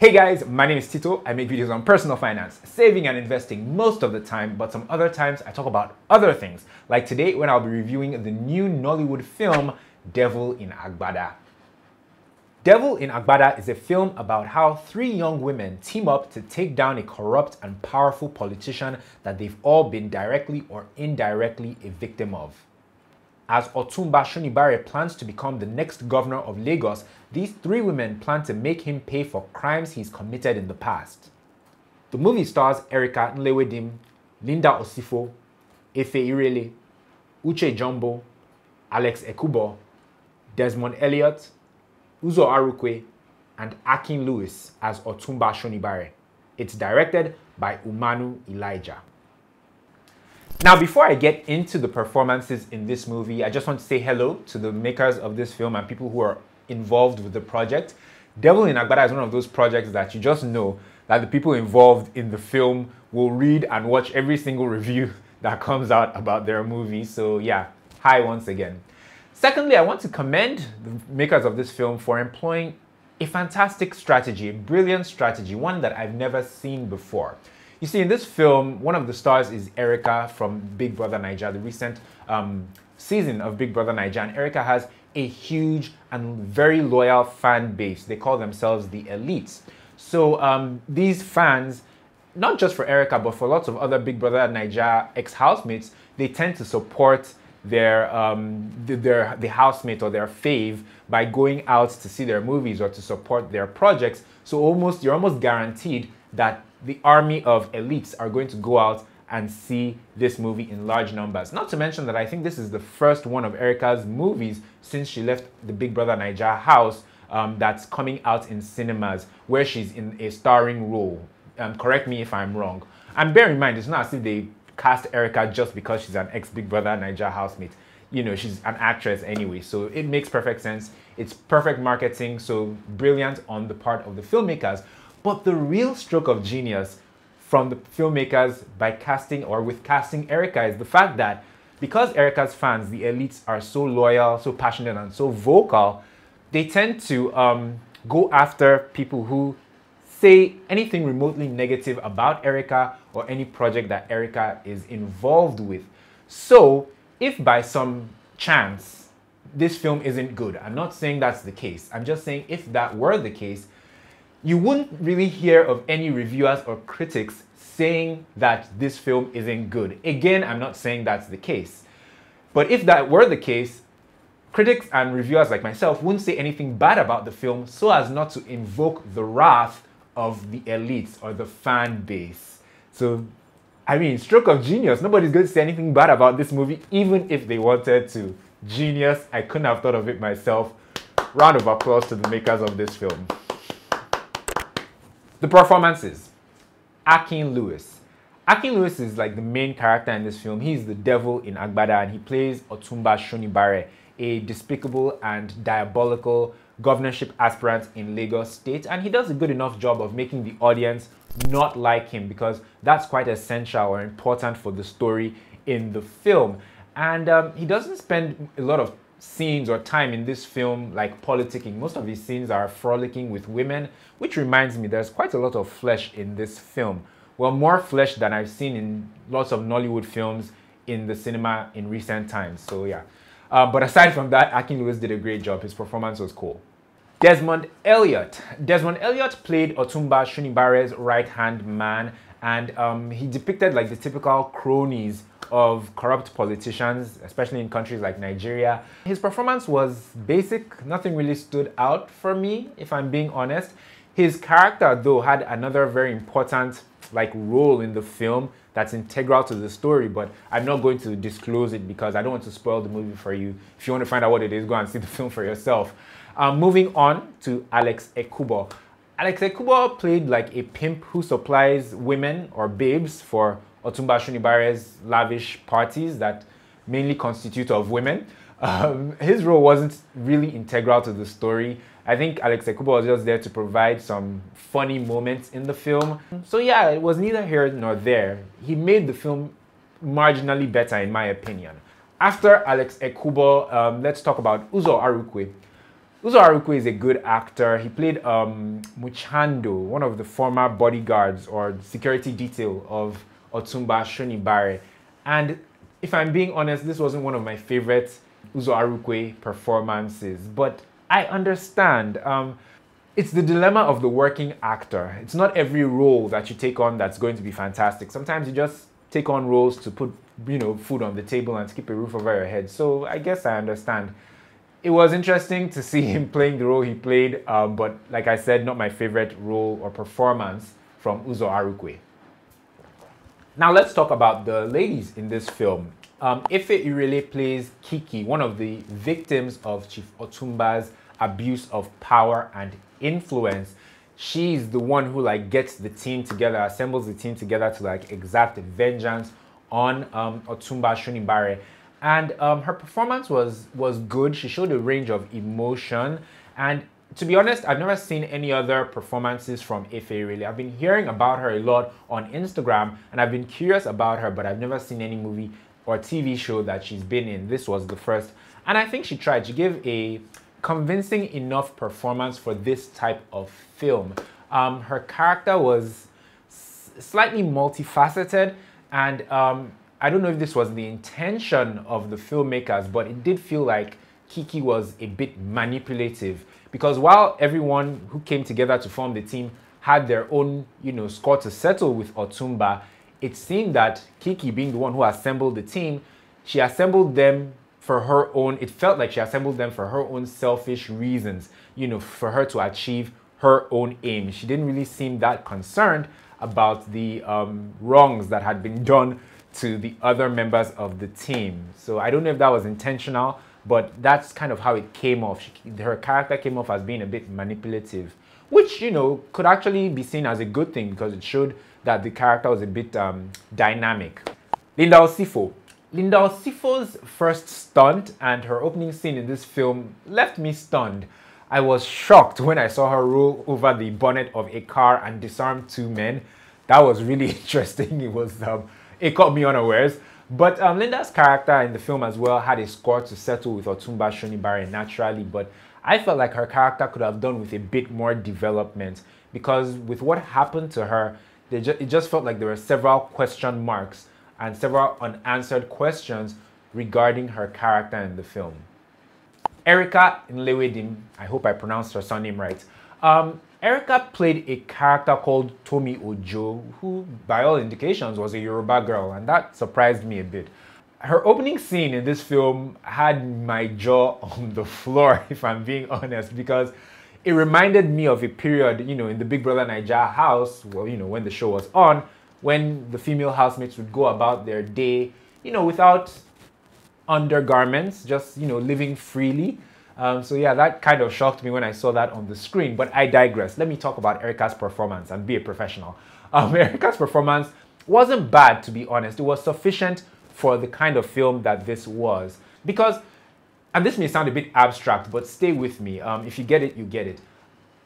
Hey guys, my name is Tito. I make videos on personal finance, saving and investing most of the time, but some other times I talk about other things. Like today when I'll be reviewing the new Nollywood film, Devil in Agbada. Devil in Agbada is a film about how three young women team up to take down a corrupt and powerful politician that they've all been directly or indirectly a victim of. As Ojochenemi plans to become the next governor of Lagos, these three women plan to make him pay for crimes he's committed in the past. The movie stars Nlewedim, Osifo Efe Irele, Uche, Ekubo, Desmond, Elliot, Uzor Arukwe, and Akin as Ojochenemi. It's directed by Umanu Elijah. Now, before I get into the performances in this movie, I just want to say hello to the makers of this film and people who are involved with the project. Devil in Agbada is one of those projects that you just know that the people involved in the film will read and watch every single review that comes out about their movie. So yeah, hi once again. Secondly, I want to commend the makers of this film for employing a fantastic strategy, a brilliant strategy, one that I've never seen before. You see, in this film, one of the stars is Erica from Big Brother Naija, the recent season of Big Brother Naija. And Erica has a huge and very loyal fan base. They call themselves the Elites. So these fans, not just for Erica, but for lots of other Big Brother Naija ex-housemates, they tend to support their the housemate or their fave by going out to see their movies or to support their projects. So you're almost guaranteed that the army of elites are going to go out and see this movie in large numbers. Not to mention that I think this is the first one of Erica's movies since she left the Big Brother Naija house that's coming out in cinemas where she's in a starring role. Correct me if I'm wrong. And bear in mind, it's not as if they cast Erica just because she's an ex-Big Brother Naija housemate. You know, she's an actress anyway, so it makes perfect sense. It's perfect marketing, so brilliant on the part of the filmmakers. But the real stroke of genius from the filmmakers with casting Erica is the fact that because Erica's fans, the elites, are so loyal, so passionate, and so vocal, they tend to go after people who say anything remotely negative about Erica or any project that Erica is involved with. So if by some chance this film isn't good, I'm not saying that's the case. I'm just saying if that were the case, you wouldn't really hear of any reviewers or critics saying that this film isn't good. Again, I'm not saying that's the case. But if that were the case, critics and reviewers like myself wouldn't say anything bad about the film so as not to invoke the wrath of the elites or the fan base. So, I mean, stroke of genius. Nobody's going to say anything bad about this movie, even if they wanted to. Genius. I couldn't have thought of it myself. Round of applause to the makers of this film. The performances. Akin. Akin is like the main character in this film. He's the devil in Agbada and he plays Ojochenemi, a despicable and diabolical governorship aspirant in Lagos State. And he does a good enough job of making the audience not like him because that's quite essential or important for the story in the film. And he doesn't spend a lot of scenes or time in this film like politicking. Most of these scenes are frolicking with women, which reminds me there's quite a lot of flesh in this film. Well, more flesh than I've seen in lots of Nollywood films in the cinema in recent times. So yeah. But aside from that, Akin did a great job. His performance was cool. Desmond Elliot. Desmond Elliot played Ojochenemi's right-hand man, and he depicted like the typical cronies of corrupt politicians, especially in countries like Nigeria. His performance was basic. Nothing really stood out for me, if I'm being honest. His character, though, had another very important role in the film that's integral to the story, but I'm not going to disclose it because I don't want to spoil the movie for you. If you want to find out what it is, go and see the film for yourself. Moving on to Ekubo. Ekubo played like a pimp who supplies women or babes for Ojochenemi's lavish parties that mainly constitute of women. His role wasn't really integral to the story. I think Ekubo was just there to provide some funny moments in the film. So yeah, it was neither here nor there. He made the film marginally better in my opinion. After Ekubo, let's talk about Uzor Arukwe. Uzor Arukwe is a good actor. He played Muchando, one of the former bodyguards or security detail of Otumba Shonibare. And if I'm being honest, this wasn't one of my favorite Uzor Arukwe performances, but I understand. It's the dilemma of the working actor. It's not every role that you take on that's going to be fantastic. Sometimes you just take on roles to put, food on the table and to keep a roof over your head. So I guess I understand. It was interesting to see him playing the role he played, but like I said, not my favorite role or performance from Uzor Arukwe. Now let's talk about the ladies in this film. Efe Irele plays Kiki, one of the victims of Chief Otumba's abuse of power and influence. She's the one who gets the team together, assembles the team together to exact vengeance on Otumba Shonibare. And her performance was good. She showed a range of emotion. And to be honest, I've never seen any other performances from Efe Irele. I've been hearing about her a lot on Instagram, and I've been curious about her, but I've never seen any movie or TV show that she's been in. This was the first. And I think she tried. She gave a convincing enough performance for this type of film. Her character was slightly multifaceted, and I don't know if this was the intention of the filmmakers, but it did feel like Kiki was a bit manipulative, because while everyone who came together to form the team had their own, score to settle with Otumba, it seemed that Kiki, being the one who assembled the team, she assembled them for her own, it felt like she assembled them for her own selfish reasons, for her to achieve her own aim. She didn't really seem that concerned about the wrongs that had been done to the other members of the team. So I don't know if that was intentional, but that's kind of how it came off. Her character came off as being a bit manipulative, which, could actually be seen as a good thing because it showed that the character was a bit dynamic. Linda Osifo. Linda Osifo's first stunt and her opening scene in this film left me stunned. I was shocked when I saw her roll over the bonnet of a car and disarm two men. That was really interesting. It caught me unawares. But Linda's character in the film as well had a score to settle with Otumba Shonibare naturally, but I felt like her character could have done with a bit more development, because with what happened to her, it just felt like there were several question marks and several unanswered questions regarding her character in the film. Erica Nlewedim, I hope I pronounced her surname right. Erica played a character called Tomi Ojo, who by all indications was a Yoruba girl, and that surprised me a bit. Her opening scene in this film had my jaw on the floor, if I'm being honest, because it reminded me of a period, in the Big Brother Naija house, well, when the show was on, when the female housemates would go about their day, without undergarments, just, living freely. So yeah, that kind of shocked me when I saw that on the screen, but I digress. Let me talk about Erica's performance and be a professional. Erica's performance wasn't bad, to be honest. It was sufficient for the kind of film that this was. Because, and this may sound a bit abstract, but stay with me. If you get it, you get it.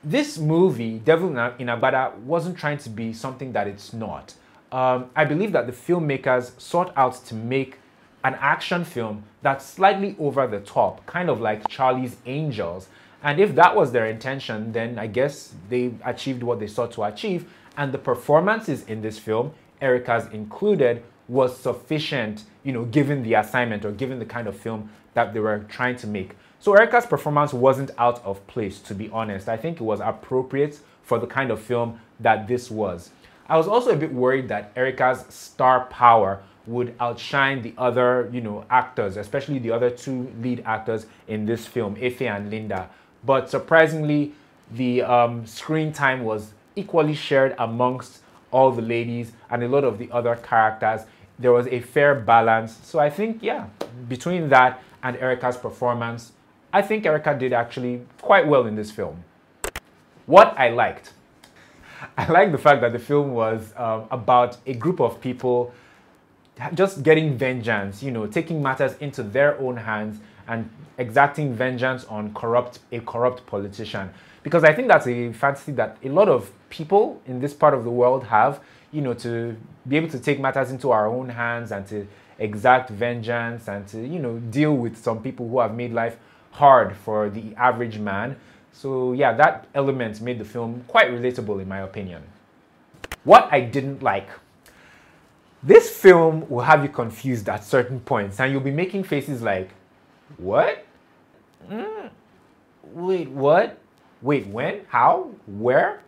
This movie, Devil in Agbada, wasn't trying to be something that it's not. I believe that the filmmakers sought out to make an action film that's slightly over the top, kind of like Charlie's Angels. And if that was their intention, then I guess they achieved what they sought to achieve. And the performances in this film, Erica's included, was sufficient, given the assignment or given the kind of film that they were trying to make. So Erica's performance wasn't out of place, to be honest. I think it was appropriate for the kind of film that this was. I was also a bit worried that Erica's star power would outshine the other, actors, especially the other two lead actors in this film, Efe and Linda. But surprisingly, the screen time was equally shared amongst all the ladies and a lot of the other characters. There was a fair balance. So I think, yeah, between that and Erica's performance, I think Erica did actually quite well in this film. What I liked. I like the fact that the film was about a group of people just getting vengeance, taking matters into their own hands and exacting vengeance on a corrupt politician. Because I think that's a fantasy that a lot of people in this part of the world have, to be able to take matters into our own hands and to exact vengeance and to, deal with some people who have made life hard for the average man. So yeah, that element made the film quite relatable in my opinion. What I didn't like. This film will have you confused at certain points and you'll be making faces like, what? Wait, what? Wait, when? How? Where?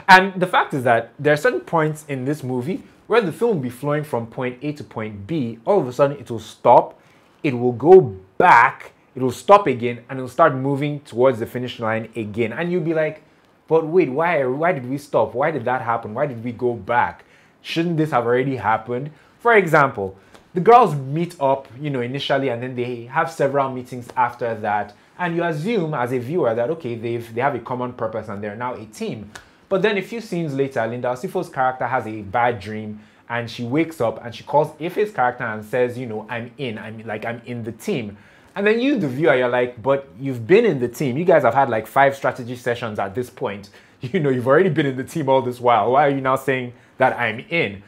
And the fact is that there are certain points in this movie where the film will be flowing from point A to point B. All of a sudden it will stop, it will go back, it will stop again, and it will start moving towards the finish line again. And you'll be like, but wait, why did we stop? Why did that happen? Why did we go back? Shouldn't this have already happened? For example, the girls meet up, initially, and then they have several meetings after that. And you assume as a viewer that, okay, they have a common purpose and they're now a team. But then a few scenes later, Linda Osifo's character has a bad dream and she wakes up and she calls Efe's character and says, I'm in the team. And then you, the viewer, you're like, but you've been in the team. You guys have had like 5 strategy sessions at this point. You've already been in the team all this while. Why are you now saying that I'm in?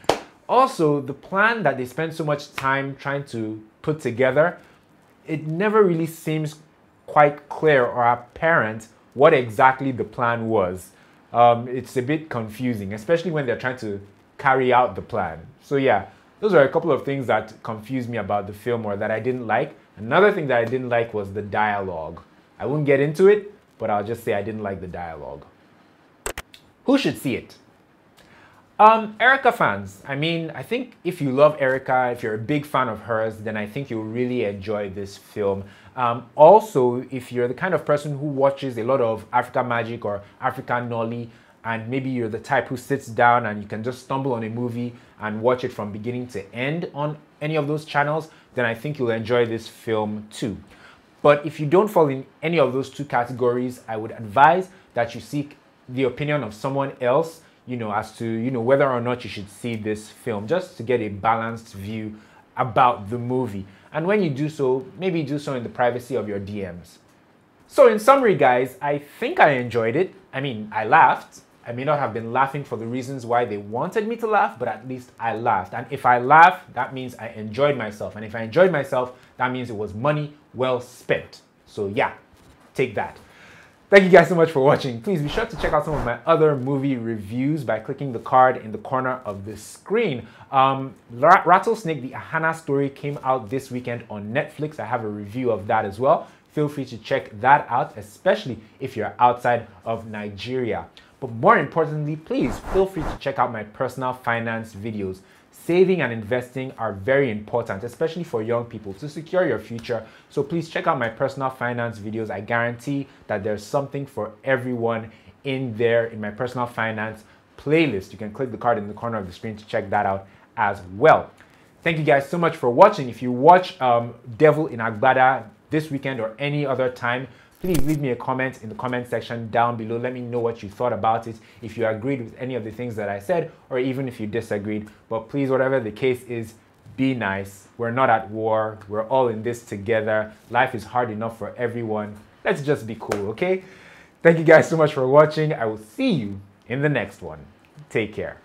Also, the plan that they spend so much time trying to put together, it never really seems quite clear or apparent what exactly the plan was. It's a bit confusing, especially when they're trying to carry out the plan. So yeah, those are a couple of things that confused me about the film or that I didn't like. Another thing that I didn't like was the dialogue. I won't get into it, but I'll just say I didn't like the dialogue. Who should see it? Erica fans. I think if you love Erica, if you're a big fan of hers, then I think you'll really enjoy this film. Also, if you're the kind of person who watches a lot of African Magic or African Nolly, and maybe you're the type who sits down and you can just stumble on a movie and watch it from beginning to end on any of those channels, then I think you'll enjoy this film too. But if you don't fall in any of those 2 categories, I would advise that you seek the opinion of someone else, as to, whether or not you should see this film, just to get a balanced view about the movie. And when you do so, maybe do so in the privacy of your DMs. So in summary, guys, I think I enjoyed it. I laughed. I may not have been laughing for the reasons why they wanted me to laugh, but at least I laughed. And if I laugh, that means I enjoyed myself. And if I enjoyed myself, that means it was money well spent. So yeah, take that. Thank you guys so much for watching. Please be sure to check out some of my other movie reviews by clicking the card in the corner of the screen. Rattlesnake, the Ahana story, came out this weekend on Netflix. I have a review of that as well. Feel free to check that out, especially if you're outside of Nigeria. But more importantly, please feel free to check out my personal finance videos. Saving and investing are very important, especially for young people, to secure your future. So please check out my personal finance videos. I guarantee that there's something for everyone in there in my personal finance playlist. You can click the card in the corner of the screen to check that out as well. Thank you guys so much for watching. If you watch Devil in Agbada this weekend or any other time, please leave me a comment in the comment section down below. Let me know what you thought about it, if you agreed with any of the things that I said, or even if you disagreed. But please, whatever the case is, be nice. We're not at war. We're all in this together. Life is hard enough for everyone. Let's just be cool, okay? Thank you guys so much for watching. I will see you in the next one. Take care.